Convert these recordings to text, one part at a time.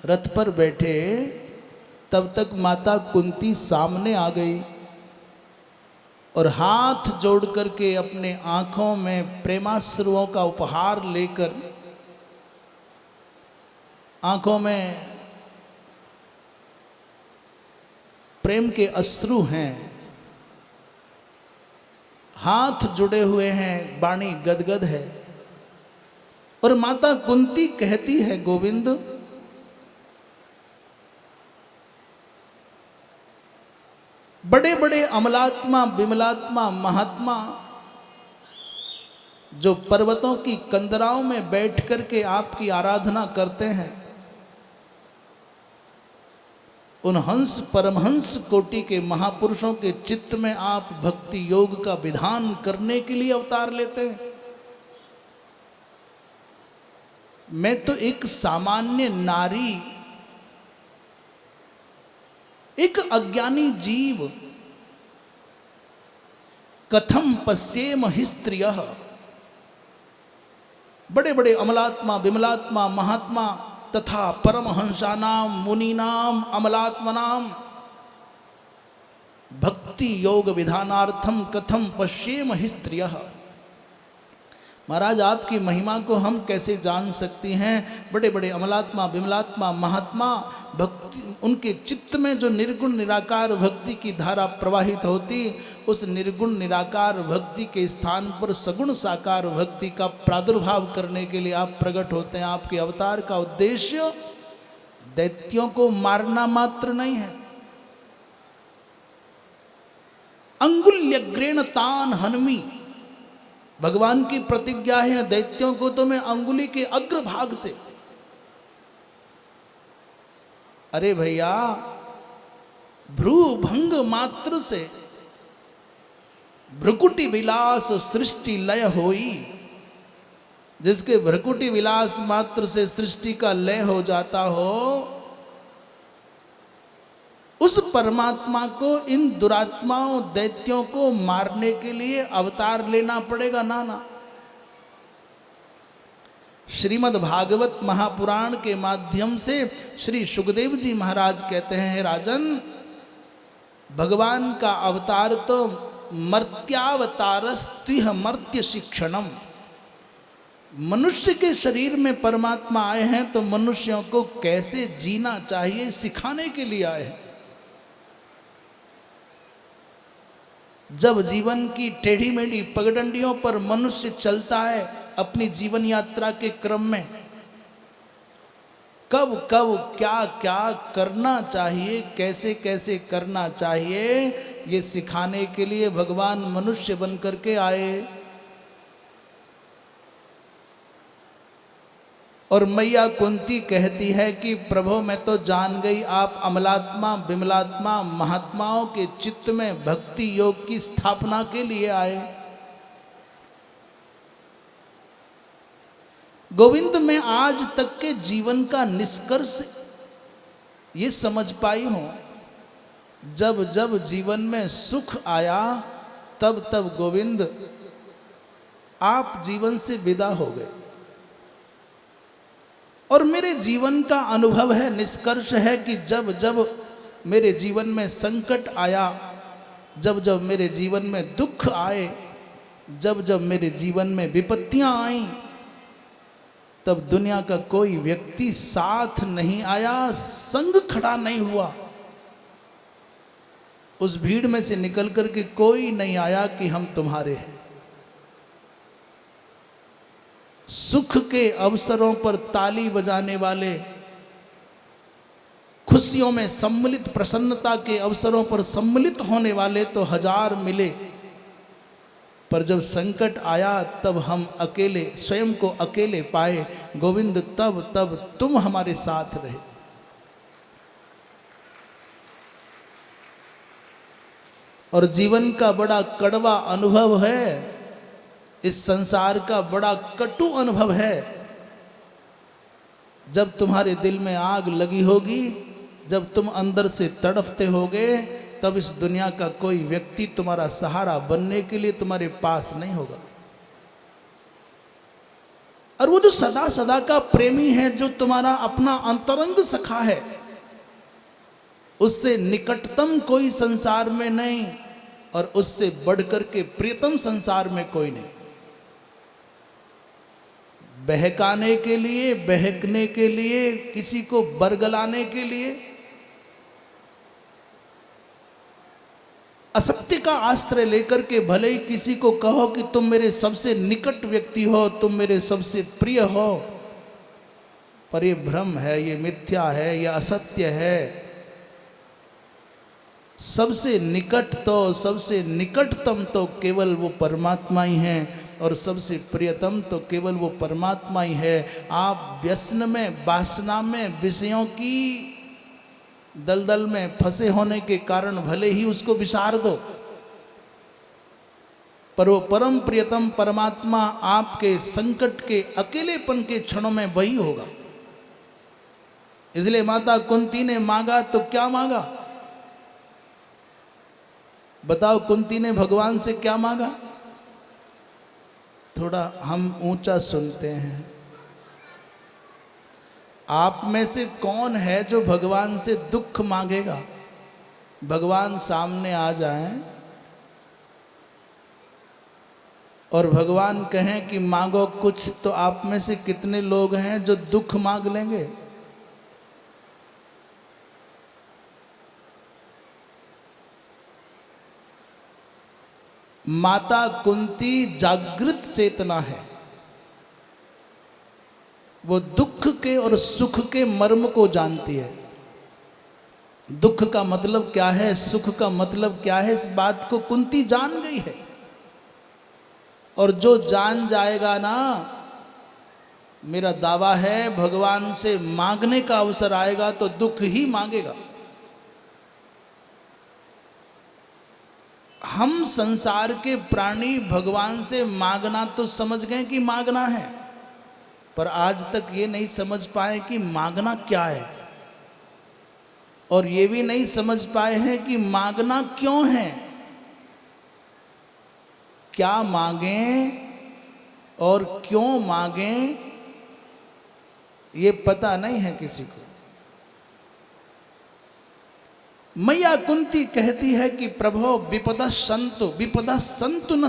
रथ पर बैठे, तब तक माता कुंती सामने आ गई और हाथ जोड़ करके अपने आंखों में प्रेमाश्रुओं का उपहार लेकर, आंखों में प्रेम के अश्रु हैं, हाथ जुड़े हुए हैं, वाणी गदगद है। और माता कुंती कहती है, गोविंद बड़े बड़े अमलात्मा, विमलात्मा, महात्मा जो पर्वतों की कंदराओं में बैठ करके आपकी आराधना करते हैं, उन हंस परमहंस कोटि के महापुरुषों के चित्त में आप भक्ति योग का विधान करने के लिए अवतार लेते हैं। मैं तो एक सामान्य नारी, एक अज्ञानी जीव, कथम पश्येम हि स्त्रियः, बड़े बड़े अमलात्मा, विमलात्मा, महात्मा तथा परमहंसानाम, मुनीनाम, अमलात्मनाम भक्ति योग विधानार्थम कथम पश्येम हि स्त्रियः। महाराज, आपकी महिमा को हम कैसे जान सकती हैं? बड़े बड़े अमलात्मा, विमलात्मा, महात्मा भक्ति, उनके चित्त में जो निर्गुण निराकार भक्ति की धारा प्रवाहित होती, उस निर्गुण निराकार भक्ति के स्थान पर सगुण साकार भक्ति का प्रादुर्भाव करने के लिए आप प्रकट होते हैं। आपके अवतार का उद्देश्य दैत्यों को मारना मात्र नहीं है। अंगुल्यग्रेण तान हनमी, भगवान की प्रतिज्ञा है, दैत्यों को तो मैं अंगुली के अग्रभाग से। अरे भैया, भ्रू भंग मात्र से भ्रुकुटी विलास सृष्टि लय होई। जिसके भ्रुकुटी विलास मात्र से सृष्टि का लय हो जाता हो, उस परमात्मा को इन दुरात्माओं दैत्यों को मारने के लिए अवतार लेना पड़ेगा ना? ना। श्रीमद् भागवत महापुराण के माध्यम से श्री सुखदेव जी महाराज कहते हैं, राजन, भगवान का अवतार तो मर्त्यावतारस्त्विह मर्त्य शिक्षणम, मनुष्य के शरीर में परमात्मा आए हैं तो मनुष्यों को कैसे जीना चाहिए सिखाने के लिए आए हैं। जब जीवन की टेढ़ी मेढ़ी पगडंडियों पर मनुष्य चलता है अपनी जीवन यात्रा के क्रम में, कब कब क्या क्या करना चाहिए, कैसे कैसे करना चाहिए, ये सिखाने के लिए भगवान मनुष्य बन करके आए। और मैया कुंती कहती है कि प्रभु, मैं तो जान गई आप अमलात्मा, विमलात्मा, महात्माओं के चित्त में भक्ति योग की स्थापना के लिए आए। गोविंद, मैं आज तक के जीवन का निष्कर्ष ये समझ पाई हूं, जब जब जीवन में सुख आया तब तब गोविंद आप जीवन से विदा हो गए। और मेरे जीवन का अनुभव है, निष्कर्ष है कि जब जब मेरे जीवन में संकट आया, जब जब मेरे जीवन में दुख आए, जब जब मेरे जीवन में विपत्तियां आई, तब दुनिया का कोई व्यक्ति साथ नहीं आया, संग खड़ा नहीं हुआ। उस भीड़ में से निकल करके कोई नहीं आया कि हम तुम्हारे हैं। सुख के अवसरों पर ताली बजाने वाले, खुशियों में सम्मिलित, प्रसन्नता के अवसरों पर सम्मिलित होने वाले तो हजार मिले, पर जब संकट आया तब हम अकेले, स्वयं को अकेले पाए। गोविंद, तब तब तुम हमारे साथ रहे। और जीवन का बड़ा कड़वा अनुभव है, इस संसार का बड़ा कटु अनुभव है। जब तुम्हारे दिल में आग लगी होगी, जब तुम अंदर से तड़फते होगे, तब इस दुनिया का कोई व्यक्ति तुम्हारा सहारा बनने के लिए तुम्हारे पास नहीं होगा। और वो जो सदा सदा का प्रेमी है, जो तुम्हारा अपना अंतरंग सखा है, उससे निकटतम कोई संसार में नहीं और उससे बढ़कर के प्रियतम संसार में कोई नहीं। बहकाने के लिए, बहकने के लिए, किसी को बरगलाने के लिए असत्य का आश्रय लेकर के भले ही किसी को कहो कि तुम मेरे सबसे निकट व्यक्ति हो, तुम मेरे सबसे प्रिय हो, पर ये भ्रम है, ये मिथ्या है, ये असत्य है। सबसे निकट तो, सबसे निकटतम तो केवल वो परमात्मा ही है और सबसे प्रियतम तो केवल वो परमात्मा ही है। आप व्यसन में, वासना में, विषयों की दलदल में फंसे होने के कारण भले ही उसको विसार दो, पर वो परम प्रियतम परमात्मा आपके संकट के, अकेलेपन के क्षणों में वही होगा। इसलिए माता कुंती ने मांगा तो क्या मांगा? बताओ, कुंती ने भगवान से क्या मांगा? थोड़ा हम ऊंचा सुनते हैं। आप में से कौन है जो भगवान से दुख मांगेगा? भगवान सामने आ जाएं और भगवान कहें कि मांगो कुछ, तो आप में से कितने लोग हैं जो दुख मांग लेंगे? माता कुंती जागृत चेतना है, वो दुख के और सुख के मर्म को जानती है। दुख का मतलब क्या है, सुख का मतलब क्या है, इस बात को कुंती जान गई है। और जो जान जाएगा ना, मेरा दावा है भगवान से मांगने का अवसर आएगा तो दुख ही मांगेगा। हम संसार के प्राणी भगवान से मांगना तो समझ गए कि मांगना है, पर आज तक ये नहीं समझ पाए कि मांगना क्या है, और ये भी नहीं समझ पाए हैं कि मांगना क्यों है। क्या मांगें और क्यों मांगें, ये पता नहीं है किसी को। मैया कुंती कहती है कि प्रभो विपदा संतु न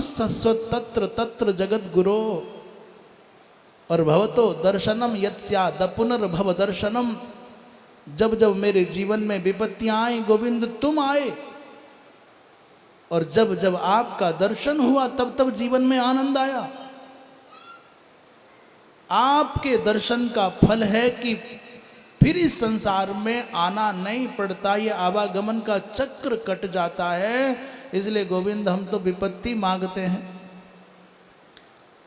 तत्र तत्र जगत गुरो, और भवतो दर्शनम यत्स्याद पुनर्भव दर्शनम। जब जब मेरे जीवन में विपत्तियां आई गोविंद तुम आए, और जब जब आपका दर्शन हुआ तब तब जीवन में आनंद आया। आपके दर्शन का फल है कि फिर इस संसार में आना नहीं पड़ता, ये आवागमन का चक्र कट जाता है। इसलिए गोविंद हम तो विपत्ति मांगते हैं।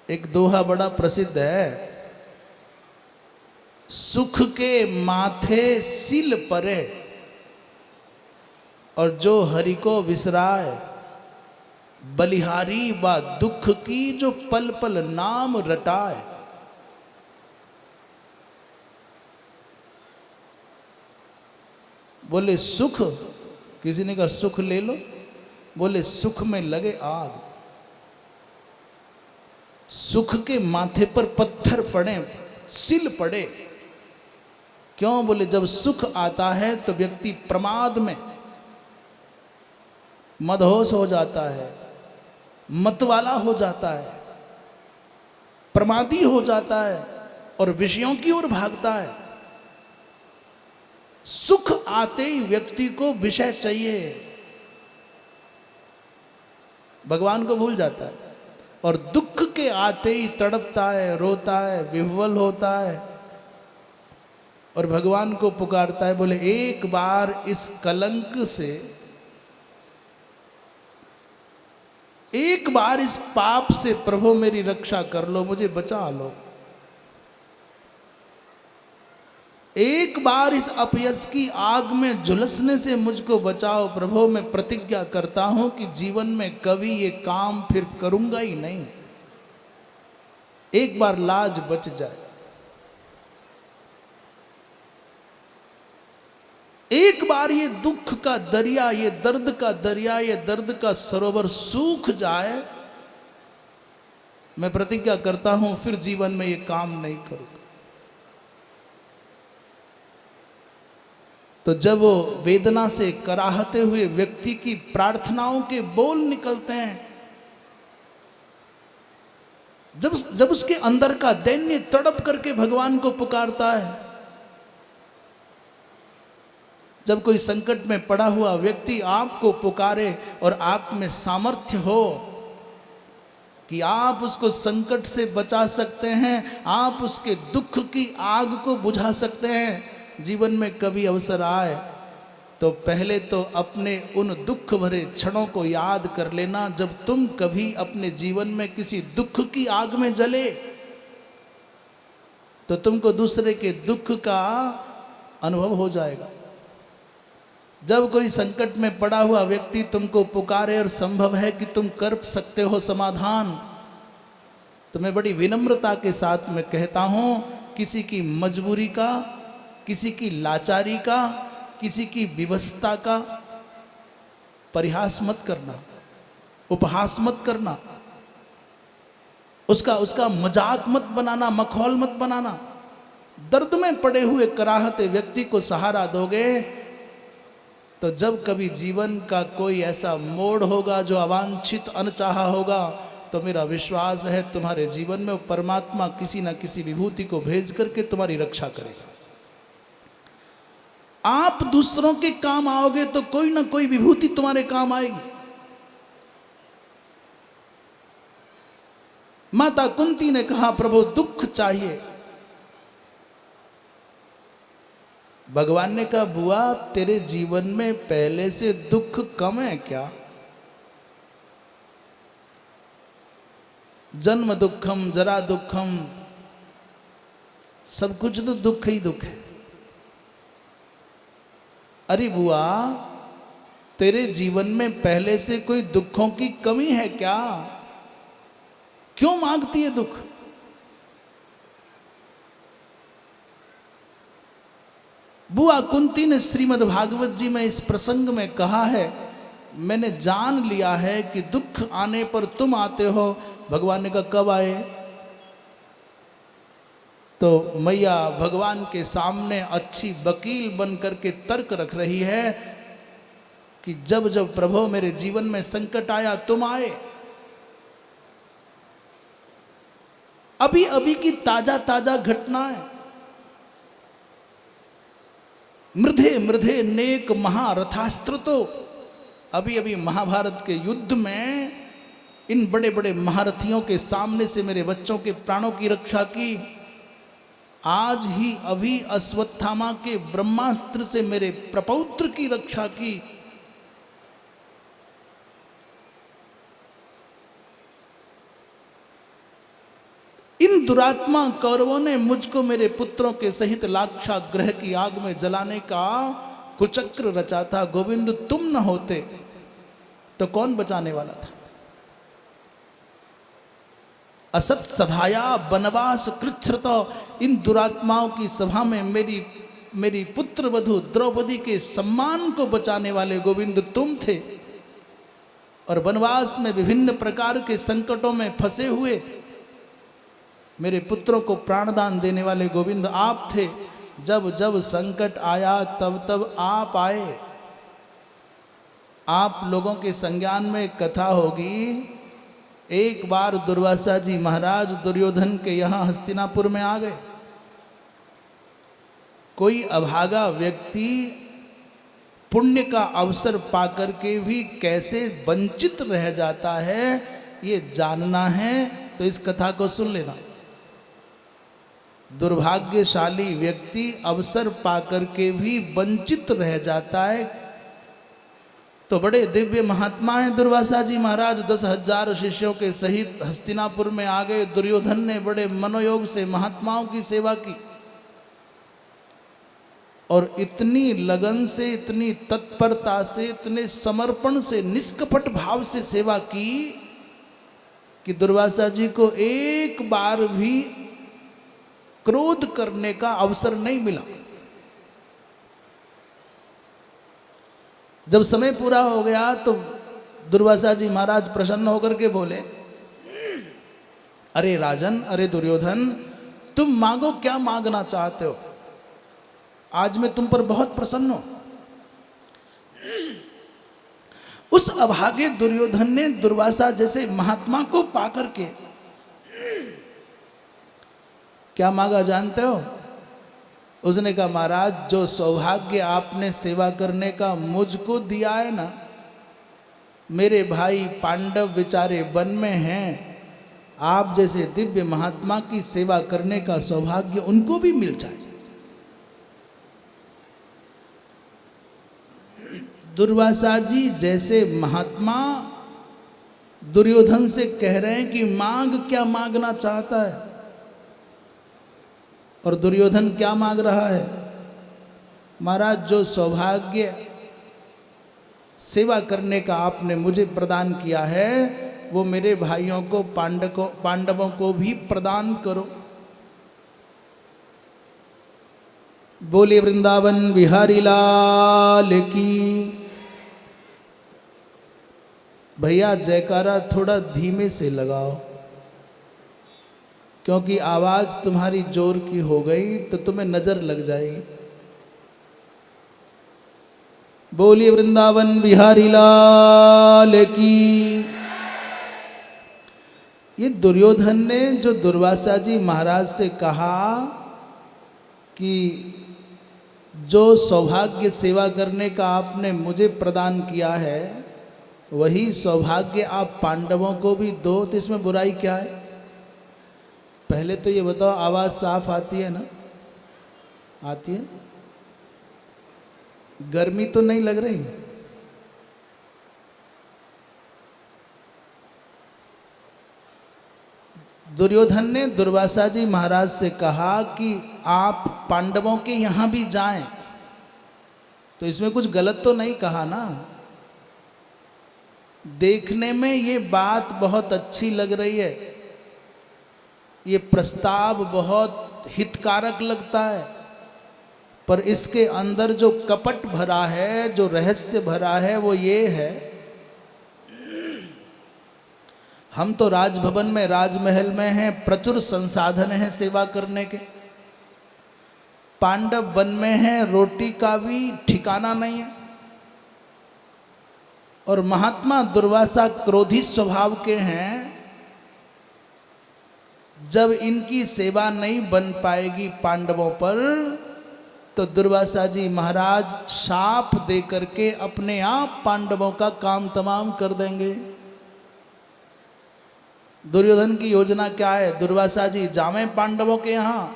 एक दोहा बड़ा प्रसिद्ध है, सुख के माथे सिल परे और जो हरि को विसराए, बलिहारी व दुख की जो पल पल नाम रटाए। बोले सुख, किसी ने कहा सुख ले लो, बोले सुख में लगे आग। सुख के माथे पर पत्थर पड़े, सिल पड़े। क्यों? बोले जब सुख आता है तो व्यक्ति प्रमाद में मदहोश हो जाता है, मतवाला हो जाता है, प्रमादी हो जाता है और विषयों की ओर भागता है। सुख आते ही व्यक्ति को विषय चाहिए, भगवान को भूल जाता है, और दुख के आते ही तड़पता है, रोता है, विह्वल होता है और भगवान को पुकारता है। बोले एक बार इस कलंक से, एक बार इस पाप से प्रभु मेरी रक्षा कर लो, मुझे बचा लो। एक बार इस अपयश की आग में झुलसने से मुझको बचाओ प्रभु। मैं प्रतिज्ञा करता हूं कि जीवन में कभी ये काम फिर करूंगा ही नहीं। एक बार लाज बच जाए, एक बार ये दुख का दरिया, ये दर्द का दरिया, ये दर्द का सरोवर सूख जाए, मैं प्रतिज्ञा करता हूं फिर जीवन में ये काम नहीं करूंगा। तो जब वो वेदना से कराहते हुए व्यक्ति की प्रार्थनाओं के बोल निकलते हैं, जब उसके अंदर का दैन्य तड़प करके भगवान को पुकारता है, जब कोई संकट में पड़ा हुआ व्यक्ति आपको पुकारे और आप में सामर्थ्य हो कि आप उसको संकट से बचा सकते हैं, आप उसके दुख की आग को बुझा सकते हैं, जीवन में कभी अवसर आए तो पहले तो अपने उन दुख भरे क्षणों को याद कर लेना जब तुम कभी अपने जीवन में किसी दुख की आग में जले, तो तुमको दूसरे के दुख का अनुभव हो जाएगा। जब कोई संकट में पड़ा हुआ व्यक्ति तुमको पुकारे और संभव है कि तुम कर सकते हो समाधान, तो मैं बड़ी विनम्रता के साथ में कहता हूं, किसी की मजबूरी का, किसी की लाचारी का, किसी की विवशता का परिहास मत करना, उपहास मत करना, उसका मजाक मत बनाना, मखौल मत बनाना। दर्द में पड़े हुए कराहते व्यक्ति को सहारा दोगे तो जब कभी जीवन का कोई ऐसा मोड़ होगा जो अवांछित अनचाहा होगा, तो मेरा विश्वास है तुम्हारे जीवन में परमात्मा किसी न किसी विभूति को भेज करके तुम्हारी रक्षा करेगा। आप दूसरों के काम आओगे तो कोई ना कोई विभूति तुम्हारे काम आएगी। माता कुंती ने कहा, प्रभु दुख चाहिए। भगवान ने कहा, बुआ तेरे जीवन में पहले से दुख कम है क्या? जन्म दुखम, जरा दुखम, सब कुछ तो दुख ही दुख है। अरे बुआ, तेरे जीवन में पहले से कोई दुखों की कमी है क्या? क्यों मांगती है दुख? बुआ कुंती ने श्रीमद् भागवत जी में इस प्रसंग में कहा है, मैंने जान लिया है कि दुख आने पर तुम आते हो। भगवान ने कहा, कब आए? तो मैया भगवान के सामने अच्छी वकील बन करके तर्क रख रही है कि जब जब प्रभु मेरे जीवन में संकट आया तुम आए। अभी अभी की ताजा ताजा घटना है। मृधे मृधे नेक महारथास्त्र, तो अभी अभी महाभारत के युद्ध में इन बड़े बड़े महारथियों के सामने से मेरे बच्चों के प्राणों की रक्षा की। आज ही अभी अश्वत्थामा के ब्रह्मास्त्र से मेरे प्रपौत्र की रक्षा की। इन दुरात्मा कौरवों ने मुझको मेरे पुत्रों के सहित लाक्षागृह की आग में जलाने का कुचक्र रचा था। गोविंद तुम न होते तो कौन बचाने वाला था? असत सभाया वनवास कृच्छ्रत, इन दुरात्माओं की सभा में मेरी पुत्र वधु द्रौपदी के सम्मान को बचाने वाले गोविंद तुम थे। और वनवास में विभिन्न प्रकार के संकटों में फंसे हुए मेरे पुत्रों को प्राणदान देने वाले गोविंद आप थे। जब जब संकट आया तब तब आप आए। आप लोगों के संज्ञान में कथा होगी, एक बार दुर्वासा जी महाराज दुर्योधन के यहाँ हस्तिनापुर में आ गए। कोई अभागा व्यक्ति पुण्य का अवसर पाकर के भी कैसे वंचित रह जाता है, ये जानना है तो इस कथा को सुन लेना। दुर्भाग्यशाली व्यक्ति अवसर पाकर के भी वंचित रह जाता है। तो बड़े दिव्य महात्मा हैं दुर्वासा जी महाराज, 10,000 शिष्यों के सहित हस्तिनापुर में आ गए। दुर्योधन ने बड़े मनोयोग से महात्माओं की सेवा की और इतनी लगन से, इतनी तत्परता से, इतने समर्पण से, निष्कपट भाव से सेवा की कि दुर्वासा जी को एक बार भी क्रोध करने का अवसर नहीं मिला। जब समय पूरा हो गया तो दुर्वासा जी महाराज प्रसन्न होकर के बोले, अरे राजन, अरे दुर्योधन, तुम मांगो, क्या मांगना चाहते हो? आज मैं तुम पर बहुत प्रसन्न हूं। उस अभागे दुर्योधन ने दुर्वासा जैसे महात्मा को पाकर के क्या मांगा जानते हो? उसने कहा, महाराज, जो सौभाग्य आपने सेवा करने का मुझको दिया है ना, मेरे भाई पांडव बेचारे वन में हैं, आप जैसे दिव्य महात्मा की सेवा करने का सौभाग्य उनको भी मिल जाए। दुर्वासा जी जैसे महात्मा दुर्योधन से कह रहे हैं कि मांग, क्या मांगना चाहता है? और दुर्योधन क्या मांग रहा है? महाराज, जो सौभाग्य सेवा करने का आपने मुझे प्रदान किया है, वो मेरे भाइयों को, पांडवों को भी प्रदान करो। बोले वृंदावन बिहारी लाल की। भैया जयकारा थोड़ा धीमे से लगाओ, क्योंकि आवाज तुम्हारी जोर की हो गई तो तुम्हें नजर लग जाएगी। बोलिए वृंदावन बिहारी लाल की। ये दुर्योधन ने जो दुर्वासा जी महाराज से कहा कि जो सौभाग्य सेवा करने का आपने मुझे प्रदान किया है, वही सौभाग्य आप पांडवों को भी दो, तो इसमें बुराई क्या है? पहले तो ये बताओ, आवाज साफ आती है ना? आती है? गर्मी तो नहीं लग रही? दुर्योधन ने दुर्वासा जी महाराज से कहा कि आप पांडवों के यहां भी जाएं, तो इसमें कुछ गलत तो नहीं कहा ना? देखने में ये बात बहुत अच्छी लग रही है, ये प्रस्ताव बहुत हितकारक लगता है, पर इसके अंदर जो कपट भरा है, जो रहस्य भरा है, वो ये है, हम तो राजभवन में, राजमहल में हैं, प्रचुर संसाधन हैं सेवा करने के। पांडव वन में हैं, रोटी का भी ठिकाना नहीं है। और महात्मा दुर्वासा क्रोधी स्वभाव के हैं, जब इनकी सेवा नहीं बन पाएगी पांडवों पर, तो दुर्वासा जी महाराज शाप दे करके अपने आप पांडवों का काम तमाम कर देंगे। दुर्योधन की योजना क्या है? दुर्वासा जी जावें पांडवों के यहाँ,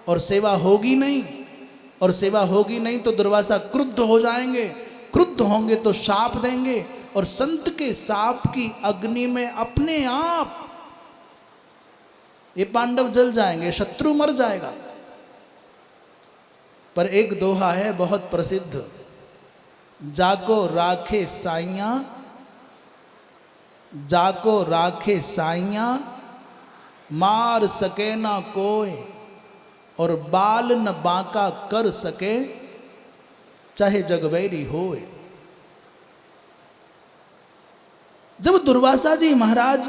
और सेवा होगी नहीं, और सेवा होगी नहीं तो दुर्वासा क्रुद्ध हो जाएंगे, क्रुद्ध होंगे तो शाप देंगे, और संत के शाप की अग्नि में अपने आप ये पांडव जल जाएंगे, शत्रु मर जाएगा। पर एक दोहा है बहुत प्रसिद्ध, जाको राखे साइया, जाको राखे साइया, मार सके ना कोई, और बाल न बांका कर सके, चाहे जगवैरी होए। जब दुर्वासा जी महाराज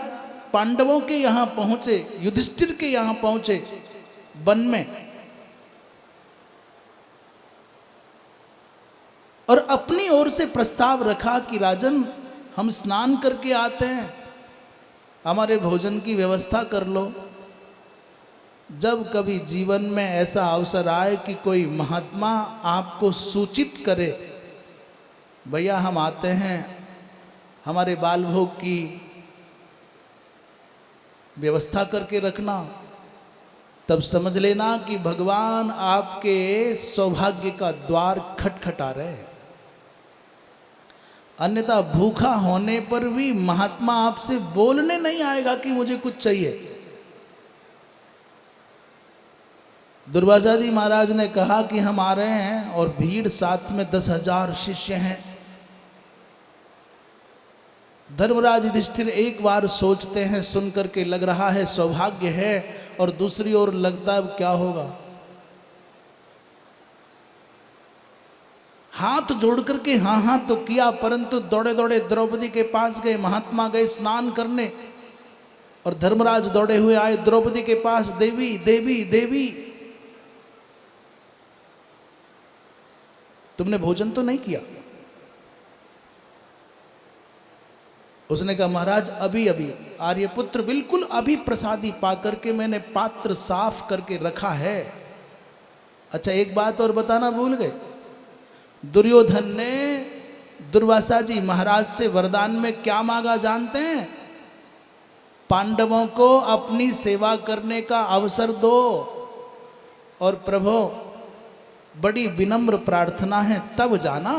पांडवों के यहां पहुंचे, युधिष्ठिर के यहां पहुंचे वन में, और अपनी ओर से प्रस्ताव रखा कि राजन, हम स्नान करके आते हैं, हमारे भोजन की व्यवस्था कर लो। जब कभी जीवन में ऐसा अवसर आए कि कोई महात्मा आपको सूचित करे, भैया हम आते हैं, हमारे बाल भोग की व्यवस्था करके रखना, तब समझ लेना कि भगवान आपके सौभाग्य का द्वार खटखटा रहे हैं। अन्यथा भूखा होने पर भी महात्मा आपसे बोलने नहीं आएगा कि मुझे कुछ चाहिए। दुर्वासा जी महाराज ने कहा कि हम आ रहे हैं, और भीड़ साथ में 10,000 शिष्य हैं। धर्मराज युधिष्ठिर एक बार सोचते हैं, सुन करके लग रहा है सौभाग्य है, और दूसरी ओर लगता है क्या होगा। हाथ जोड़ करके हाँ हाँ तो किया, परंतु दौड़े दौड़े द्रौपदी के पास गए, महात्मा गए स्नान करने, और धर्मराज दौड़े हुए आए द्रौपदी के पास, देवी देवी देवी, तुमने भोजन तो नहीं किया? उसने कहा महाराज अभी अभी आर्यपुत्र बिल्कुल अभी प्रसादी पा करके मैंने पात्र साफ करके रखा है। अच्छा एक बात और बताना भूल गए, दुर्योधन ने दुर्वासा जी महाराज से वरदान में क्या मांगा जानते हैं? पांडवों को अपनी सेवा करने का अवसर दो। और प्रभु बड़ी विनम्र प्रार्थना है तब जाना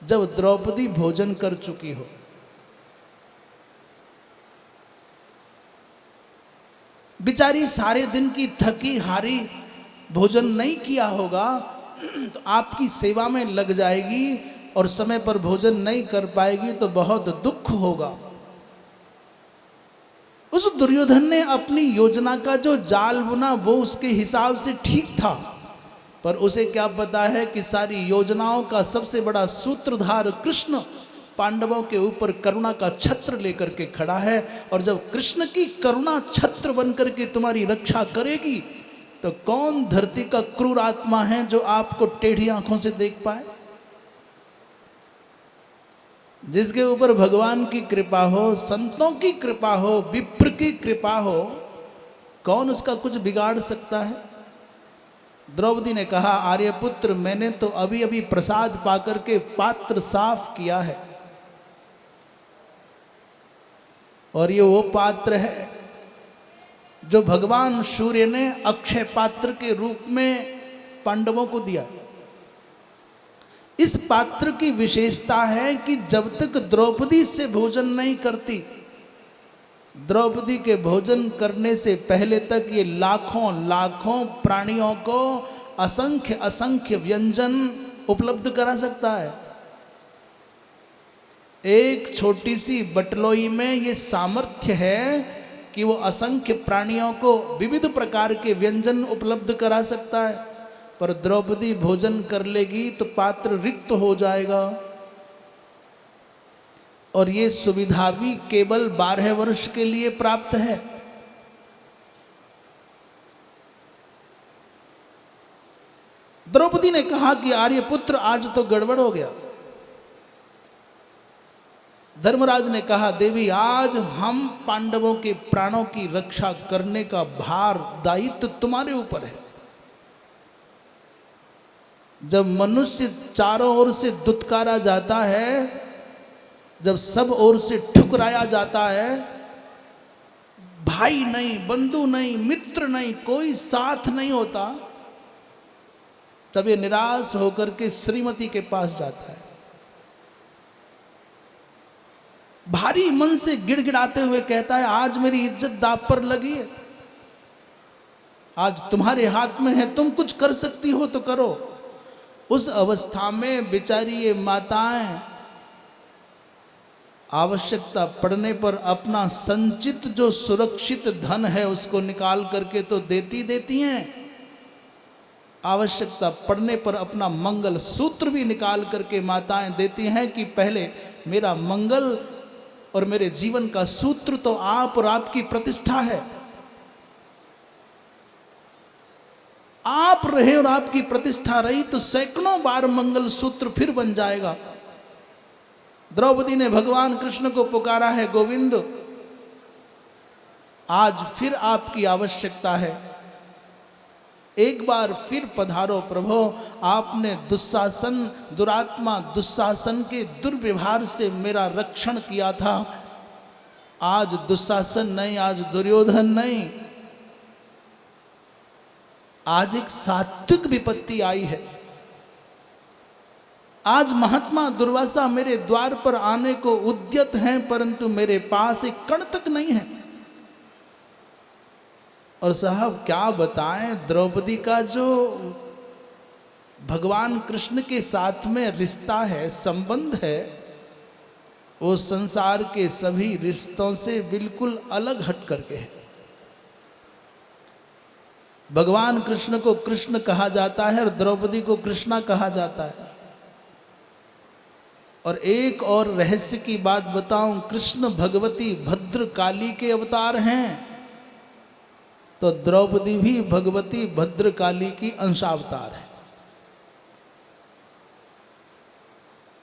जब द्रौपदी भोजन कर चुकी हो। बेचारी सारे दिन की थकी हारी भोजन नहीं किया होगा तो आपकी सेवा में लग जाएगी और समय पर भोजन नहीं कर पाएगी तो बहुत दुख होगा। उस दुर्योधन ने अपनी योजना का जो जाल बुना वो उसके हिसाब से ठीक था, पर उसे क्या पता है कि सारी योजनाओं का सबसे बड़ा सूत्रधार कृष्ण पांडवों के ऊपर करुणा का छत्र लेकर के खड़ा है। और जब कृष्ण की करुणा छत्र बनकर के तुम्हारी रक्षा करेगी तो कौन धरती का क्रूर आत्मा है जो आपको टेढ़ी आंखों से देख पाए? जिसके ऊपर भगवान की कृपा हो, संतों की कृपा हो, विप्र की कृपा हो, कौन उसका कुछ बिगाड़ सकता है? द्रौपदी ने कहा आर्यपुत्र मैंने तो अभी अभी प्रसाद पाकर के पात्र साफ किया है और ये वो पात्र है जो भगवान सूर्य ने अक्षय पात्र के रूप में पांडवों को दिया। इस पात्र की विशेषता है कि जब तक द्रौपदी से भोजन नहीं करती, द्रौपदी के भोजन करने से पहले तक ये लाखों लाखों प्राणियों को असंख्य असंख्य व्यंजन उपलब्ध करा सकता है। एक छोटी सी बटलोई में ये सामर्थ्य है कि वो असंख्य प्राणियों को विविध प्रकार के व्यंजन उपलब्ध करा सकता है। पर द्रौपदी भोजन कर लेगी तो पात्र रिक्त हो जाएगा। और ये सुविधा भी केवल 12 वर्ष के लिए प्राप्त है। द्रौपदी ने कहा कि आर्यपुत्र आज तो गड़बड़ हो गया। धर्मराज ने कहा देवी आज हम पांडवों के प्राणों की रक्षा करने का भार दायित्व तुम्हारे ऊपर है। जब मनुष्य चारों ओर से दुत्कारा जाता है, जब सब ओर से ठुकराया जाता है, भाई नहीं, बंधु नहीं, मित्र नहीं, कोई साथ नहीं होता, तब ये निराश होकर के श्रीमती के पास जाता है। भारी मन से गिड़गिड़ाते हुए कहता है आज मेरी इज्जत दांव पर लगी है, आज तुम्हारे हाथ में है, तुम कुछ कर सकती हो तो करो। उस अवस्था में बेचारी ये माताएं आवश्यकता पड़ने पर अपना संचित जो सुरक्षित धन है उसको निकाल करके तो देती हैं, आवश्यकता पड़ने पर अपना मंगल सूत्र भी निकाल करके माताएं देती हैं कि पहले मेरा मंगल और मेरे जीवन का सूत्र तो आप और आपकी प्रतिष्ठा है। आप रहे और आपकी प्रतिष्ठा रही तो सैकड़ों बार मंगल सूत्र फिर बन जाएगा। द्रौपदी ने भगवान कृष्ण को पुकारा है गोविंद आज फिर आपकी आवश्यकता है, एक बार फिर पधारो प्रभो। आपने दुशासन दुरात्मा दुशासन के दुर्व्यवहार से मेरा रक्षण किया था, आज दुशासन नहीं, आज दुर्योधन नहीं, आज एक सात्विक विपत्ति आई है। आज महात्मा दुर्वासा मेरे द्वार पर आने को उद्यत हैं परंतु मेरे पास एक कण तक नहीं है। और साहब क्या बताएं, द्रौपदी का जो भगवान कृष्ण के साथ में रिश्ता है, संबंध है, वो संसार के सभी रिश्तों से बिल्कुल अलग हट करके है। भगवान कृष्ण को कृष्ण कहा जाता है और द्रौपदी को कृष्णा कहा जाता है। और एक और रहस्य की बात बताऊं, कृष्ण भगवती भद्रकाली के अवतार हैं, तो द्रौपदी भी भगवती भद्रकाली की अंशावतार है।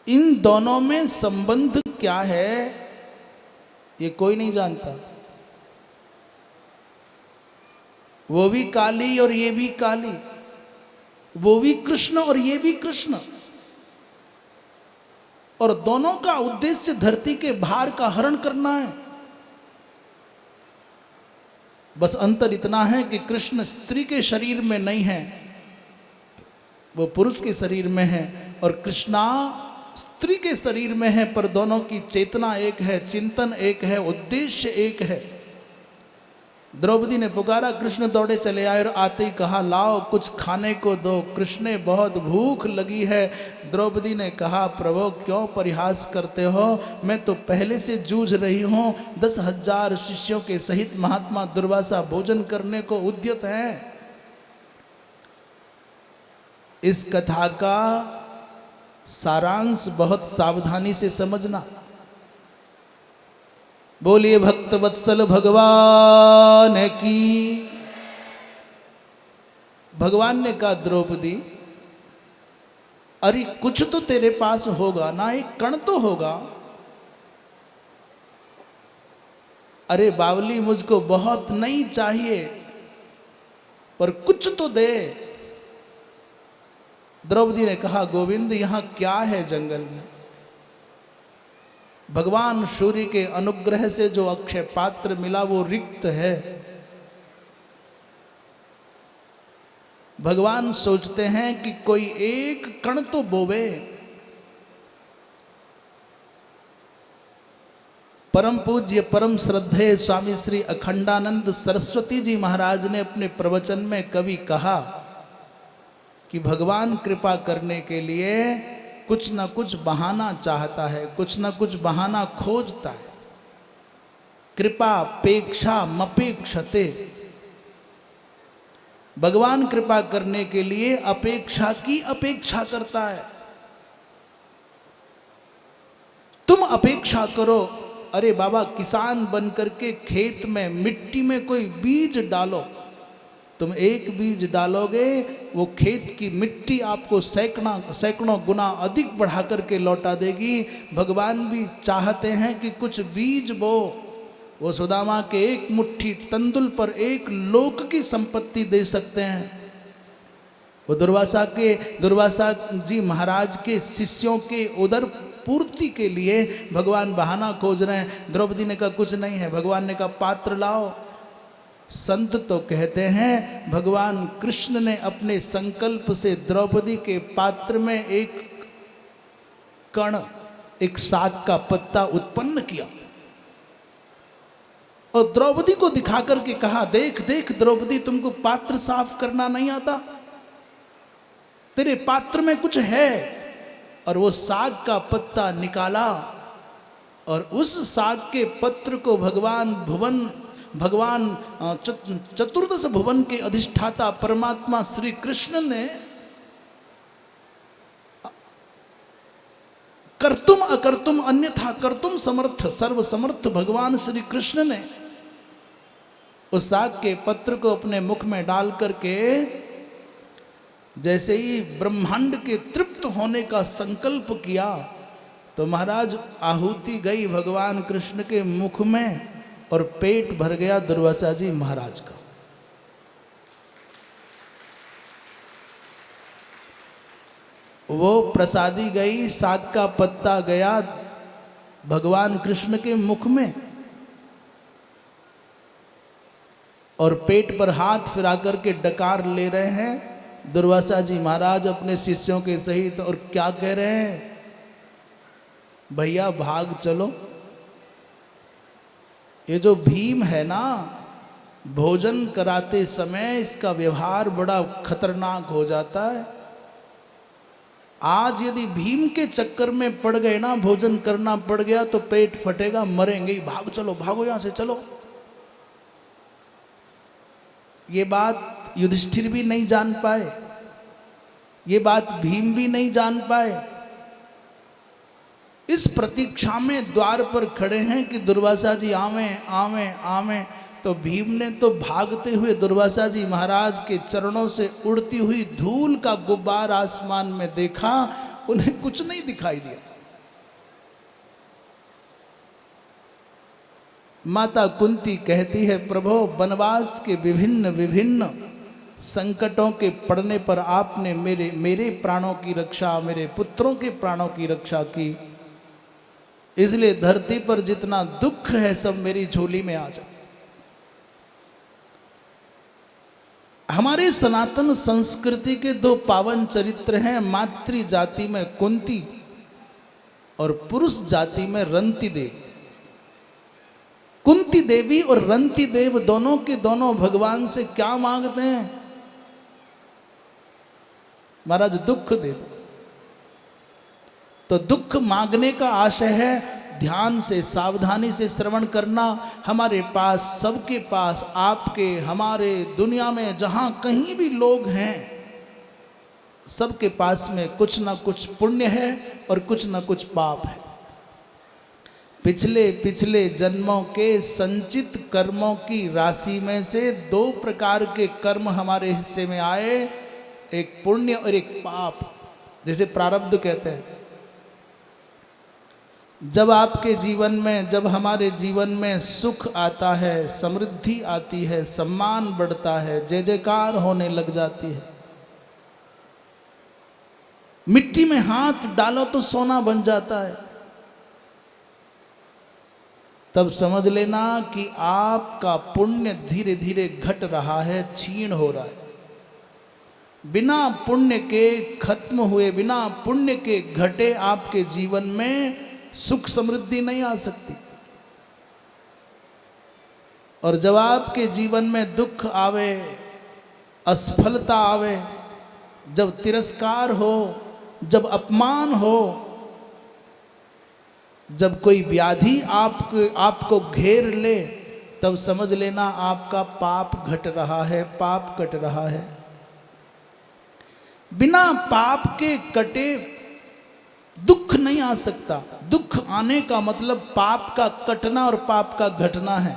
इन दोनों में संबंध क्या है ये कोई नहीं जानता। वो भी काली और ये भी काली, वो भी कृष्ण और ये भी कृष्ण, और दोनों का उद्देश्य धरती के भार का हरण करना है। बस अंतर इतना है कि कृष्ण स्त्री के शरीर में नहीं है, वो पुरुष के शरीर में है, और कृष्णा स्त्री के शरीर में है, पर दोनों की चेतना एक है, चिंतन एक है, उद्देश्य एक है। द्रौपदी ने पुकारा, कृष्ण दौड़े चले आए और आते ही कहा, लाओ कुछ खाने को दो, कृष्ण बहुत भूख लगी है। द्रौपदी ने कहा, प्रभु क्यों परिहास करते हो, मैं तो पहले से जूझ रही हूँ, 10,000 शिष्यों के सहित महात्मा दुर्वासा भोजन करने को उद्यत हैं। इस कथा का सारांश बहुत सावधानी से समझना। बोलिए भक्त वत्सल भगवान की। भगवान ने कहा, द्रौपदी अरे कुछ तो तेरे पास होगा ना, एक कण तो होगा। अरे बावली मुझको बहुत नहीं चाहिए, पर कुछ तो दे। द्रौपदी ने कहा, गोविंद यहां क्या है जंगल में? भगवान सूर्य के अनुग्रह से जो अक्षय पात्र मिला वो रिक्त है। भगवान सोचते हैं कि कोई एक कण तो बोवे। परम पूज्य परम श्रद्धेय स्वामी श्री अखंडानंद सरस्वती जी महाराज ने अपने प्रवचन में कभी कहा कि भगवान कृपा करने के लिए कुछ ना कुछ बहाना चाहता है, कुछ ना कुछ बहाना खोजता है। कृपा पेक्षा मपेक्षते, भगवान कृपा करने के लिए अपेक्षा की अपेक्षा करता है। तुम अपेक्षा करो, अरे बाबा किसान बन करके खेत में मिट्टी में कोई बीज डालो, तुम एक बीज डालोगे, वो खेत की मिट्टी आपको सैकड़ों गुना अधिक बढ़ा करके लौटा देगी। भगवान भी चाहते हैं कि कुछ बीज बो। वो सुदामा के एक मुट्ठी तंदुल पर एक लोक की संपत्ति दे सकते हैं। वो दुर्वासा जी महाराज के शिष्यों के उदर पूर्ति के लिए भगवान बहाना खोज रहे हैं। द्रौपदी ने कहा कुछ नहीं है। भगवान ने कहा पात्र लाओ। संत तो कहते हैं भगवान कृष्ण ने अपने संकल्प से द्रौपदी के पात्र में एक कण, एक साग का पत्ता उत्पन्न किया और द्रौपदी को दिखा करके कहा, देख देख द्रौपदी, तुमको पात्र साफ करना नहीं आता, तेरे पात्र में कुछ है। और वो साग का पत्ता निकाला और उस साग के पत्र को भगवान चतुर्दश भुवन के अधिष्ठाता परमात्मा श्री कृष्ण ने कर्तुम अकर्तुम अन्यथा कर्तुम समर्थ सर्वसमर्थ भगवान श्री कृष्ण ने उस साग के पत्र को अपने मुख में डाल करके जैसे ही ब्रह्मांड के तृप्त होने का संकल्प किया तो महाराज आहुति गई भगवान कृष्ण के मुख में और पेट भर गया दुर्वासा जी महाराज का। वो प्रसादी गई, साग का पत्ता गया भगवान कृष्ण के मुख में और पेट पर हाथ फिरा करके डकार ले रहे हैं दुर्वासा जी महाराज अपने शिष्यों के सहित। और क्या कह रहे हैं, भैया भाग चलो। ये जो भीम है ना, भोजन कराते समय इसका व्यवहार बड़ा खतरनाक हो जाता है। आज यदि भीम के चक्कर में पड़ गए ना, भोजन करना पड़ गया तो पेट फटेगा, मरेंगे ही। भाग चलो, भागो यहां से, चलो। ये बात युधिष्ठिर भी नहीं जान पाए, ये बात भीम भी नहीं जान पाए। इस प्रतीक्षा में द्वार पर खड़े हैं कि दुर्वासा जी आवें आवें आवें। तो भीम ने तो भागते हुए दुर्वासा जी महाराज के चरणों से उड़ती हुई धूल का गुब्बार आसमान में देखा, उन्हें कुछ नहीं दिखाई दिया। माता कुंती कहती है, प्रभु वनवास के विभिन्न विभिन्न संकटों के पड़ने पर आपने मेरे प्राणों की रक्षा, मेरे पुत्रों के प्राणों की रक्षा की, इसलिए धरती पर जितना दुख है सब मेरी झोली में आ जाए। हमारे सनातन संस्कृति के दो पावन चरित्र हैं, मातृ जाति में कुंती और पुरुष जाति में रंती देवी। कुंती देवी और रंती देव दोनों के दोनों भगवान से क्या मांगते हैं? महाराज दुख दे दो। तो दुख मांगने का आशय है, ध्यान से सावधानी से श्रवण करना। हमारे पास, सबके पास, आपके, हमारे, दुनिया में जहां कहीं भी लोग हैं, सबके पास में कुछ ना कुछ पुण्य है और कुछ ना कुछ पाप है। पिछले पिछले जन्मों के संचित कर्मों की राशि में से दो प्रकार के कर्म हमारे हिस्से में आए, एक पुण्य और एक पाप, जैसे प्रारब्ध कहते हैं। जब आपके जीवन में, जब हमारे जीवन में सुख आता है, समृद्धि आती है, सम्मान बढ़ता है, जय जयकार होने लग जाती है, मिट्टी में हाथ डालो तो सोना बन जाता है, तब समझ लेना कि आपका पुण्य धीरे धीरे घट रहा है, क्षीण हो रहा है। बिना पुण्य के खत्म हुए, बिना पुण्य के घटे आपके जीवन में सुख समृद्धि नहीं आ सकती। और जब आपके जीवन में दुख आवे, असफलता आवे, जब तिरस्कार हो, जब अपमान हो, जब कोई व्याधि आपको घेर ले, तब समझ लेना आपका पाप घट रहा है, पाप कट रहा है। बिना पाप के कटे दुख नहीं आ सकता। दुख आने का मतलब पाप का कटना और पाप का घटना है,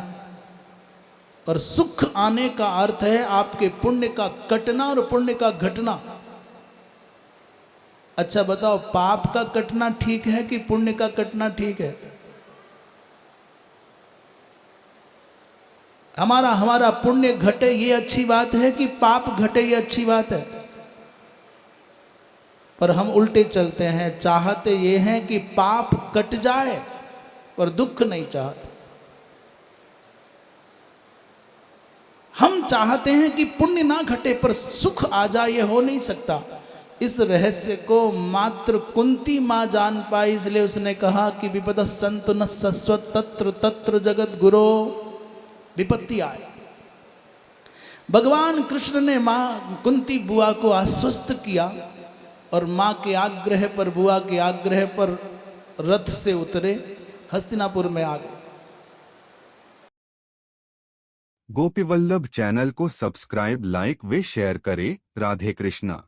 और सुख आने का अर्थ है आपके पुण्य का कटना और पुण्य का घटना। अच्छा बताओ, पाप का कटना ठीक है कि पुण्य का कटना ठीक है? हमारा पुण्य घटे ये अच्छी बात है कि पाप घटे ये अच्छी बात है? पर हम उल्टे चलते हैं, चाहते ये हैं कि पाप कट जाए पर दुख नहीं चाहते। हम चाहते हैं कि पुण्य ना घटे पर सुख आ जाए, ये हो नहीं सकता। इस रहस्य को मात्र कुंती माँ जान पाई, इसलिए उसने कहा कि विपद संतु न सस्वत तत्र तत्र जगत गुरो। विपत्ति आए, भगवान कृष्ण ने माँ कुंती बुआ को आश्वस्त किया और माँ के आग्रह पर, बुआ के आग्रह पर रथ से उतरे, हस्तिनापुर में आ गए। गोपीवल्लभ चैनल को सब्सक्राइब, लाइक व शेयर करें। राधे कृष्णा।